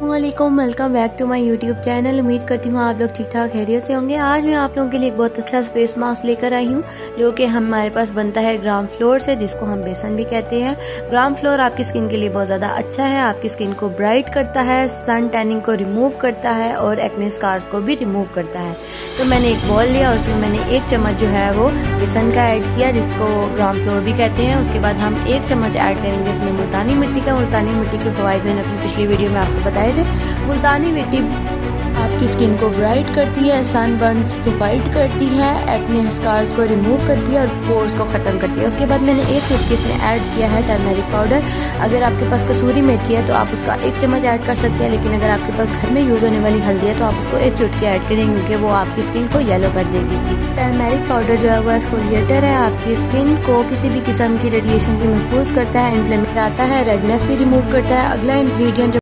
वालेकुम, welcome back to my YouTube channel. उम्मीद करती हूँ आप लोग ठीक ठाक खैरियत से होंगे। आज मैं आप लोगों के लिए एक बहुत अच्छा फेस मास्क लेकर आई हूँ जो कि हमारे पास बनता है ग्राम फ्लोर से, जिसको हम बेसन भी कहते हैं। ग्राम फ्लोर आपकी स्किन के लिए बहुत ज़्यादा अच्छा है, आपकी स्किन को ब्राइट करता है, सन टैनिंग को रिमूव करता है और एक्ने स्कार्स को भी रिमूव करता है। तो मैंने एक बॉल लिया, उसमें मैंने 1 चम्मच जो है वो बेसन का ऐड किया, जिसको ग्राम फ्लोर भी कहते हैं। उसके बाद हम 1 चम्मच ऐड करेंगे इसमें मुल्तानी मिट्टी का। मुल्तानी मिट्टी के फ़वाइद मैंने अपनी पिछली वीडियो में आपको बताए थे। मुल्तानी मिट्टी आपकी स्किन को ब्राइट करती है, सनबर्न से फाइट करती है, एक्ने स्कार्स को रिमूव करती है और पोर्स को ख़त्म करती है। उसके बाद मैंने 1 चुटकी इसमें ऐड किया है टर्मेरिक पाउडर। अगर आपके पास कसूरी मेथी है तो आप उसका 1 चम्मच ऐड कर सकते हैं, लेकिन अगर आपके पास घर में यूज़ होने वाली हल्दी है तो आप उसको 1 चुटकी ऐड करें, क्योंकि वो आपकी स्किन को येलो कर देगी। टर्मेरिक पाउडर जो है वो एक्सफोलिएटर है, आपकी स्किन को किसी भी किस्म की रेडिएशन से महफूज करता है, इन्फ्लेमेशन आता है, रेडनेस भी रिमूव करता है। अगला इंग्रेडिएंट